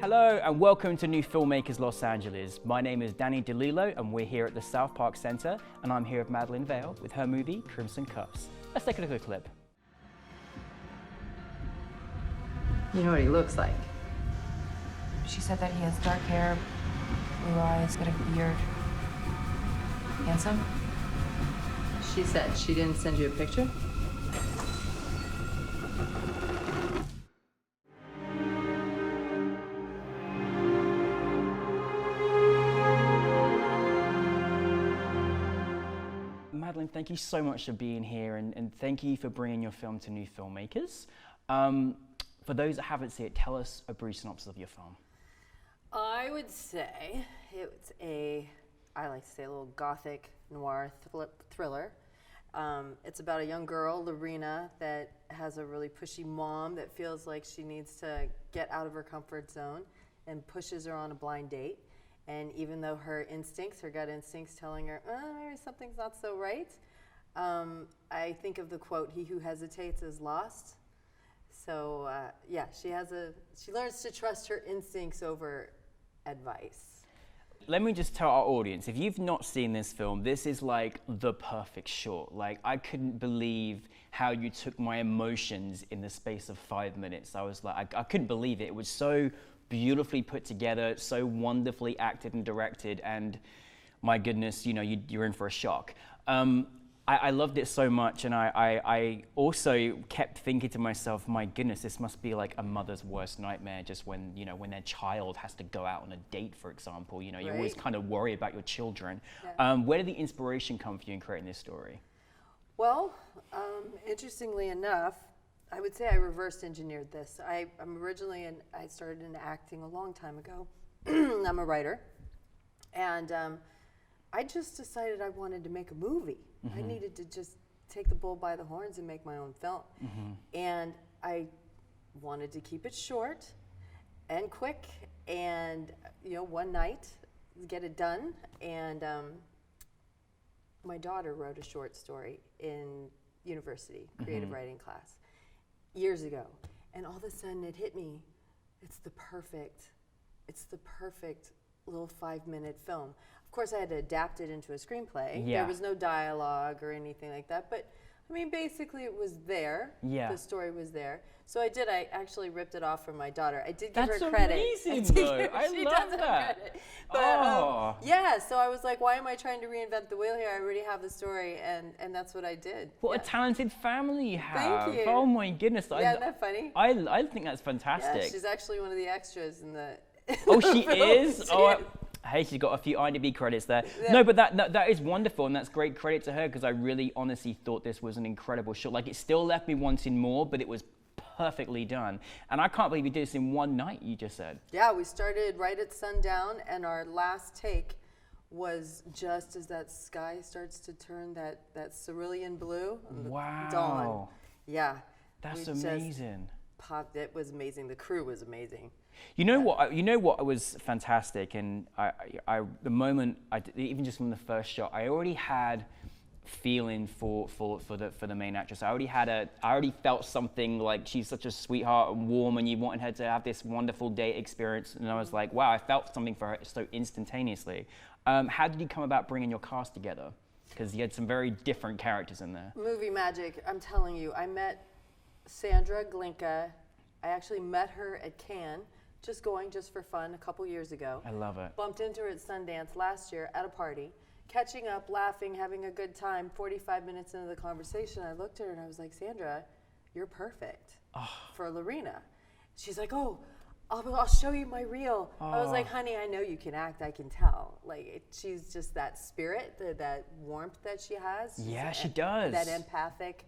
Hello and welcome to NewFilmmakers Los Angeles. My name is Danny De Lillo and we're here at the South Park Center, and I'm here with Madeline Vail with her movie Crimson Cuffs. Let's take a look at the clip. You know what he looks like? She said that he has dark hair, blue eyes, got a beard. Handsome? She said she didn't send you a picture? Madeline, thank you so much for being here and thank you for bringing your film to NewFilmmakers. For those that haven't seen it, tell us a brief synopsis of your film. I would say it's I like to say, a little gothic noir thriller. It's about a young girl, Lorena, that has a really pushy mom that feels like she needs to get out of her comfort zone and pushes her on a blind date. And even though her gut instincts telling her, maybe something's not so right, I think of the quote, "He who hesitates is lost." So yeah, she learns to trust her instincts over advice. Let me just tell our audience, if you've not seen this film, this is like the perfect short. Like, I couldn't believe how you took my emotions in the space of 5 minutes. I was like, I couldn't believe it. It was so beautifully put together, so wonderfully acted and directed, and my goodness, you know, you're in for a shock. I loved it so much, and I also kept thinking to myself, my goodness, this must be like a mother's worst nightmare, just when, you know, when their child has to go out on a date, for example. You know, you always kind of worry about your children. Yeah. Where did the inspiration come for you in creating this story? Well, interestingly enough, I would say I reverse engineered this. I started in acting a long time ago. I'm a writer, and I just decided I wanted to make a movie. Mm-hmm. I needed to just take the bull by the horns and make my own film. Mm-hmm. And I wanted to keep it short and quick, and one night get it done. And my daughter wrote a short story in university, creative writing class, years ago. And all of a sudden it hit me, it's the perfect little 5-minute film. Of course, I had to adapt it into a screenplay. Yeah. There was no dialogue or anything like that, but I mean, basically it was there. Yeah. The story was there. So I actually ripped it off from my daughter. I did give her credit. That's amazing, though. I love that. But yeah, so I was like, why am I trying to reinvent the wheel here? I already have the story, and that's what I did. What a talented family you have. Thank you. Oh my goodness. Yeah, isn't that funny? I think that's fantastic. Yeah, she's actually one of the extras in the Oh, she is? Hey, she's got a few IMDb credits there. Yeah. No, but that is wonderful, and that's great credit to her, because I really honestly thought this was an incredible shot. Like, it still left me wanting more, but it was perfectly done. And I can't believe you did this in one night, you just said. Yeah, we started right at sundown, and our last take was just as that sky starts to turn that cerulean blue. Wow. Dawn. Yeah. That's amazing. It was amazing. The crew was amazing. You know what was fantastic, and the moment even just from the first shot, I already had feeling for the main actress. I already felt something, like she's such a sweetheart and warm, and you wanted her to have this wonderful date experience. And I was like, wow, I felt something for her so instantaneously. How did you come about bringing your cast together? Because you had some very different characters in there. Movie magic. I'm telling you, I met Sandra Glinka. I actually met her at Cannes, just for fun, a couple years ago. I love it. Bumped into her at Sundance last year at a party, catching up, laughing, having a good time. 45 minutes into the conversation, I looked at her and I was like, Sandra, you're perfect for Lorena. She's like, oh, I'll show you my reel. I was like, honey, I know you can act, I can tell. Like, she's just that spirit, that warmth that she has. Yeah, she does. That empathic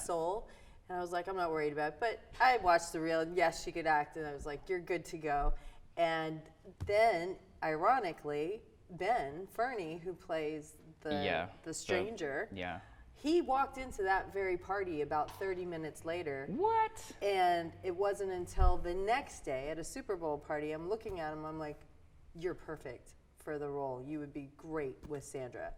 soul. And I was like, I'm not worried about it. But I watched the reel, and yes, she could act, and I was like, you're good to go. And then, ironically, Ben Fernie, who plays the stranger, he walked into that very party about 30 minutes later. What? And it wasn't until the next day at a Super Bowl party, I'm looking at him, I'm like, you're perfect for the role. You would be great with Sandra.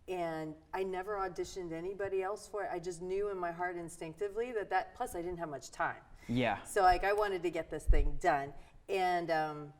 And I never auditioned anybody else for it. I just knew in my heart instinctively that plus I didn't have much time. Yeah. So like I wanted to get this thing done. And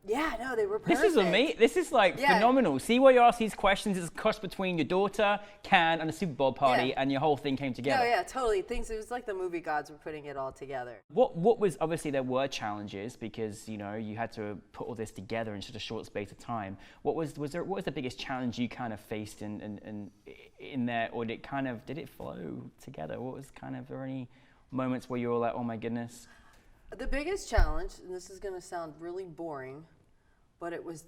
yeah, no, they were perfect. This is amazing. This is like phenomenal. See why you ask these questions? It's a cross between your daughter, Can, and a Super Bowl party, and your whole thing came together. No, yeah, totally. It was like the movie gods were putting it all together. What was, obviously there were challenges because, you know, you had to put all this together in such a short space of time. What was the biggest challenge you kind of faced in there, or did it flow together? What was are there any moments where you were like, oh my goodness? The biggest challenge, and this is going to sound really boring, but it was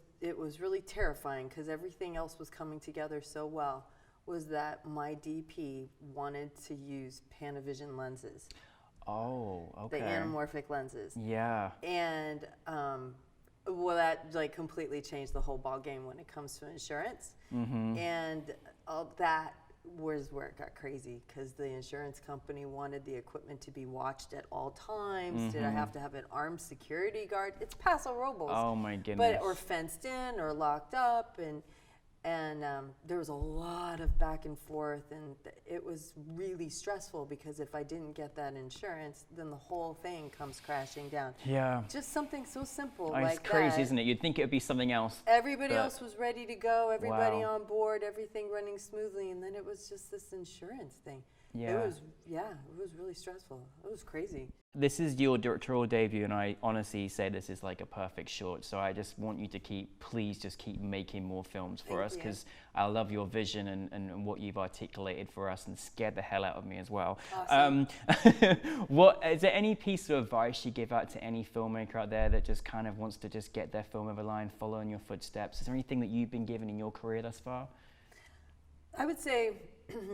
really terrifying because everything else was coming together so well, was that my DP wanted to use Panavision lenses. Oh, okay. The anamorphic lenses. Yeah. And well, that like completely changed the whole ball game when it comes to insurance. And all that was where it got crazy because the insurance company wanted the equipment to be watched at all times. Did I have to have an armed security guard? It's Paso Robles. Oh my goodness. Or fenced in or locked up, and there was a lot of back and forth, and it was really stressful because if I didn't get that insurance, then the whole thing comes crashing down. Yeah. Just something so simple It's like crazy, that. isn't it? You'd think it would be something else. Everybody else was ready to go, everybody Wow. on board, everything running smoothly, and then it was just this insurance thing. Yeah. It was really stressful. It was crazy. This is your directorial debut, and I honestly say this is like a perfect short. So I just want you to please just keep making more films for us, because I love your vision and what you've articulated for us, and scared the hell out of me as well. Awesome. Is there any piece of advice you give out to any filmmaker out there that just kind of wants to just get their film over the line, follow in your footsteps? Is there anything that you've been given in your career thus far? I would say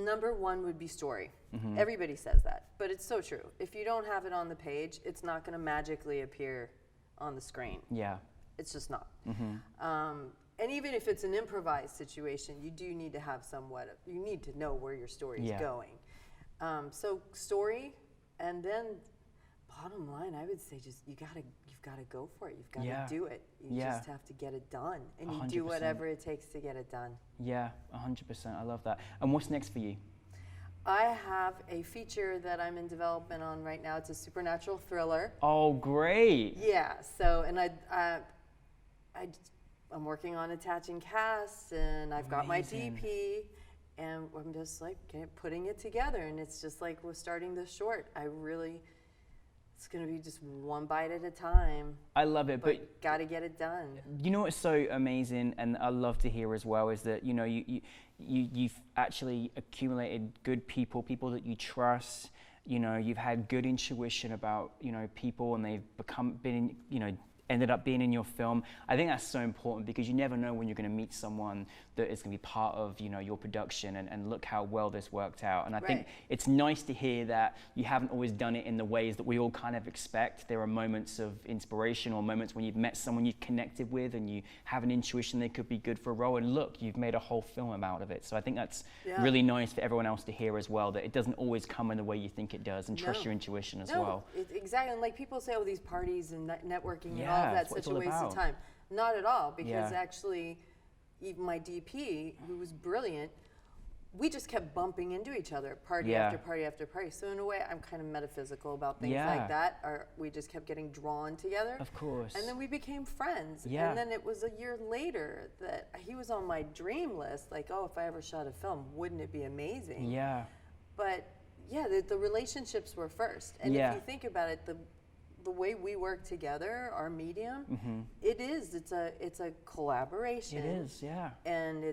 number one would be story. Everybody says that, but it's so true. If you don't have it on the page, it's not going to magically appear on the screen. Yeah. It's just not. And even if it's an improvised situation, you do need to have you need to know where your story is going. So story, and then bottom line, I would say just you've got to go for it. You've got to do it. You just have to get it done, and you 100%. do whatever it takes to get it done. Yeah, 100%. I love that. And what's next for you? I have a feature that I'm in development on right now. It's a supernatural thriller. Oh, great. Yeah. So, and I'm working on attaching cast, and I've got my DP, and I'm just like putting it together. And it's just like we're starting this short. It's going to be just one bite at a time. I love it, but got to get it done. You know what's so amazing, and I love to hear as well, is that you've actually accumulated good people that you trust. You know, you've had good intuition about people, and they've ended up being in your film. I think that's so important, because you never know when you're going to meet someone that is going to be part of your production, and look how well this worked out. And I think it's nice to hear that you haven't always done it in the ways that we all kind of expect. There are moments of inspiration, or moments when you've met someone you've connected with and you have an intuition they could be good for a role, and look, you've made a whole film out of it. So I think that's really nice for everyone else to hear as well, that it doesn't always come in the way you think it does, and trust your intuition as well. Exactly. And like people say, oh, these parties and networking and all of that's such a waste of time. Not at all, because actually, even my DP, who was brilliant, we just kept bumping into each other, party after party after party. So in a way, I'm kind of metaphysical about things like that. We just kept getting drawn together. Of course. And then we became friends. Yeah. And then it was a year later that he was on my dream list, like, oh, if I ever shot a film, wouldn't it be amazing? Yeah. But yeah, the relationships were first. And if you think about it, the way we work together, our medium, it's a collaboration. It is, yeah. And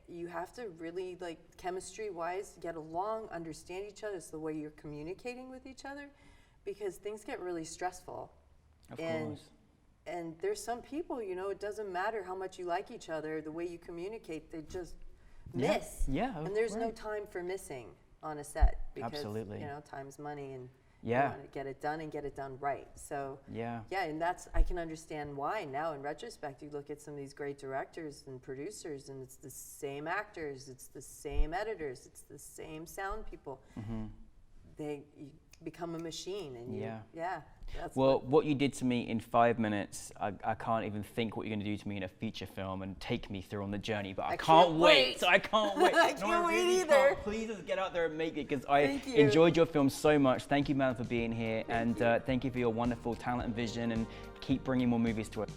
you have to really, like, chemistry-wise, get along, understand each other. It's the way you're communicating with each other, because things get really stressful. Of course. And there's some people, it doesn't matter how much you like each other, the way you communicate, they just miss. Yeah. And there's no time for missing on a set, because Absolutely. Time's money, and Yeah. you want to get it done and get it done right. So yeah, and I can understand why now in retrospect. You look at some of these great directors and producers, and it's the same actors, it's the same editors, it's the same sound people. become a machine. And you, Yeah. yeah. That's Well, what you did to me in 5 minutes, I can't even think what you're going to do to me in a feature film and take me through on the journey, but I can't wait. I can't wait. I can't wait either. Please just get out there and make it, because I Thank you. enjoyed your film so much. Thank you, Madeline, for being here, and thank you for your wonderful talent and vision, and keep bringing more movies to us.